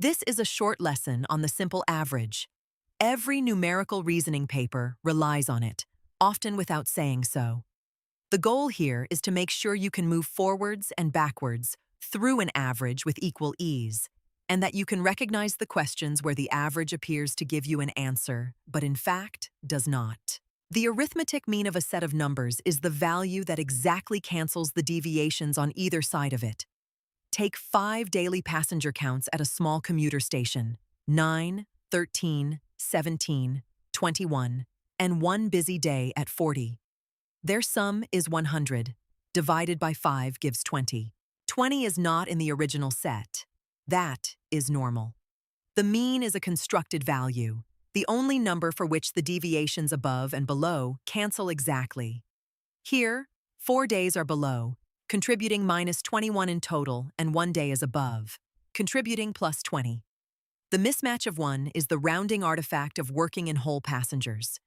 This is a short lesson on the simple average. Every numerical reasoning paper relies on it, often without saying so. The goal here is to make sure you can move forwards and backwards through an average with equal ease, and that you can recognize the questions where the average appears to give you an answer, but in fact does not. The arithmetic mean of a set of numbers is the value that exactly cancels the deviations on either side of it. Take 5 daily passenger counts at a small commuter station, 9, 13, 17, 21, and one busy day at 40. Their sum is 100. Divided by 5 gives 20. 20 is not in the original set. That is normal. The mean is a constructed value, the only number for which the deviations above and below cancel exactly. Here, 4 days are below, contributing minus 21 in total, and 1 day is above, contributing plus 20. The mismatch of 1 is the rounding artifact of working in whole passengers.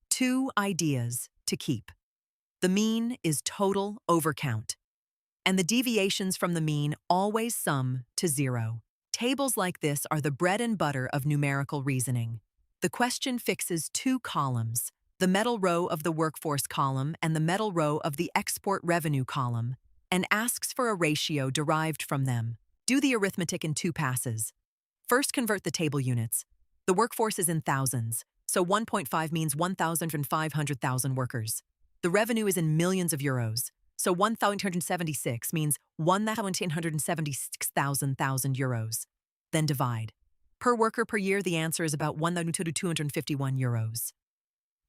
2 ideas to keep. The mean is total overcount, and the deviations from the mean always sum to 0. Tables like this are the bread and butter of numerical reasoning. The question fixes 2 columns, the metal row of the workforce column and the metal row of the export revenue column, and asks for a ratio derived from them. Do the arithmetic in 2 passes. First, convert the table units. The workforce is in thousands, so 1.5 means 1,500,000 workers. The revenue is in millions of euros, so 1,876 means 1,876,000 euros. Then divide. Per worker per year, the answer is about 1,251 euros.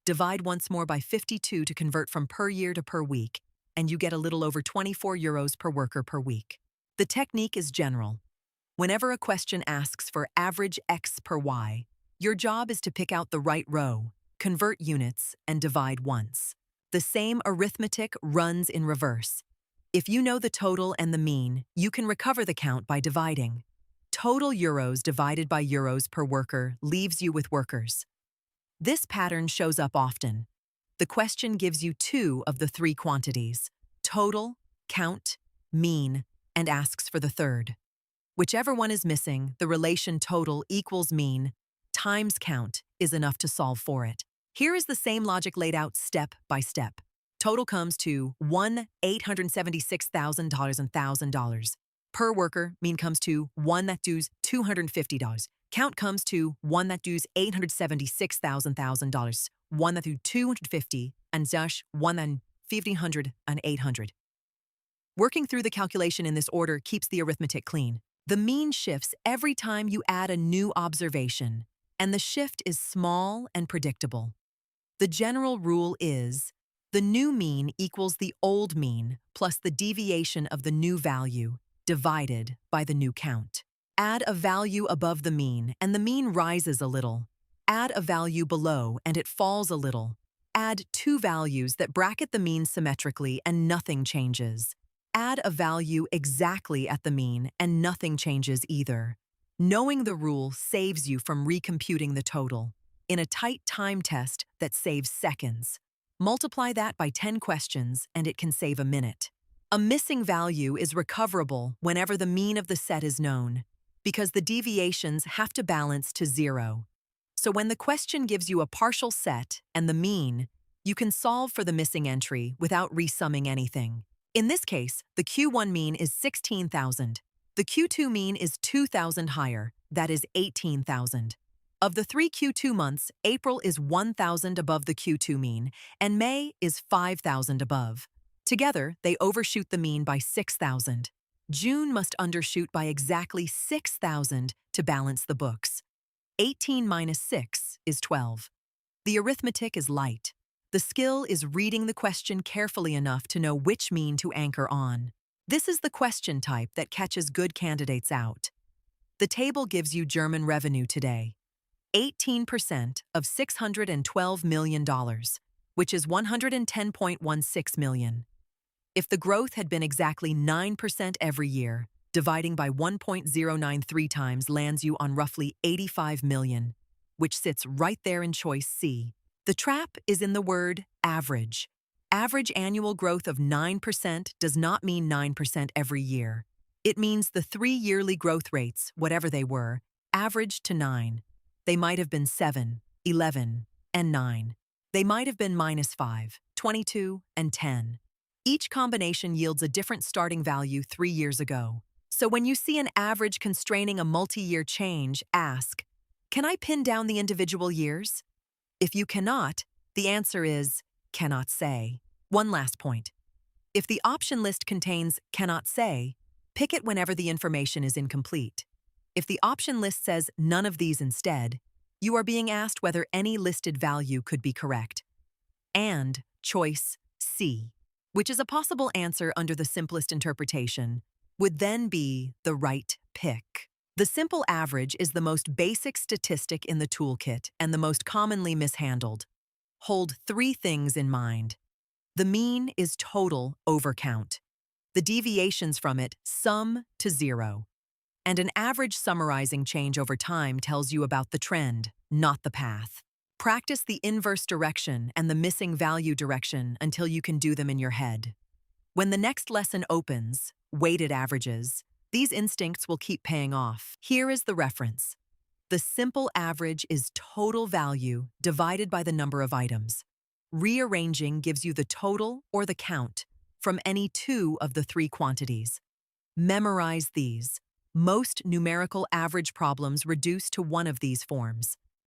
Divide once more by 52 to convert from per year to per week, and you get a little over 24 euros per worker per week. The technique is general. Whenever a question asks for average X per Y, your job is to pick out the right row, convert units, and divide once. The same arithmetic runs in reverse. If you know the total and the mean, you can recover the count by dividing. Total euros divided by euros per worker leaves you with workers. This pattern shows up often. The question gives you 2 of the 3 quantities, total, count, mean, and asks for the third. Whichever one is missing, the relation total equals mean times count is enough to solve for it. Here is the same logic laid out step by step. Total comes to $1,876,000 and $1,000. Per worker, mean comes to one that does $250. Count comes to one that does $876,000, one that do 250, and dash one that 1,500 and 800. Working through the calculation in this order keeps the arithmetic clean. The mean shifts every time you add a new observation, and the shift is small and predictable. The general rule is, the new mean equals the old mean plus the deviation of the new value divided by the new count. Add a value above the mean, and the mean rises a little. Add a value below, and it falls a little. Add 2 values that bracket the mean symmetrically, and nothing changes. Add a value exactly at the mean, and nothing changes either. Knowing the rule saves you from recomputing the total in a tight time test that saves seconds. Multiply that by 10 questions, and it can save a minute. A missing value is recoverable whenever the mean of the set is known, because the deviations have to balance to 0. So when the question gives you a partial set and the mean, you can solve for the missing entry without resumming anything. In this case, the Q1 mean is 16,000. The Q2 mean is 2,000 higher, that is 18,000. Of the 3 Q2 months, April is 1,000 above the Q2 mean, and May is 5,000 above. Together, they overshoot the mean by 6,000. June must undershoot by exactly 6,000 to balance the books. 18 minus 6 is 12. The arithmetic is light. The skill is reading the question carefully enough to know which mean to anchor on. This is the question type that catches good candidates out. The table gives you German revenue today. 18% of $612 million, which is 110.16 million. If the growth had been exactly 9% every year, dividing by 1.093 times lands you on roughly 85 million, which sits right there in choice C. The trap is in the word average. Average annual growth of 9% does not mean 9% every year. It means the 3 yearly growth rates, whatever they were, averaged to 9. They might have been 7, 11, and 9. They might have been -5, 22, and 10. Each combination yields a different starting value 3 years ago. So when you see an average constraining a multi-year change, ask, can I pin down the individual years? If you cannot, the answer is cannot say. One last point. If the option list contains cannot say, pick it whenever the information is incomplete. If the option list says none of these instead, you are being asked whether any listed value could be correct. And choice C, which is a possible answer under the simplest interpretation, would then be the right pick. The simple average is the most basic statistic in the toolkit and the most commonly mishandled. Hold 3 things in mind. The mean is total overcount. The deviations from it sum to 0. And an average summarizing change over time tells you about the trend, not the path. Practice the inverse direction and the missing value direction until you can do them in your head. When the next lesson opens, weighted averages, these instincts will keep paying off. Here is the reference. The simple average is total value divided by the number of items. Rearranging gives you the total or the count from any 2 of the 3 quantities. Memorize these. Most numerical average problems reduce to one of these forms.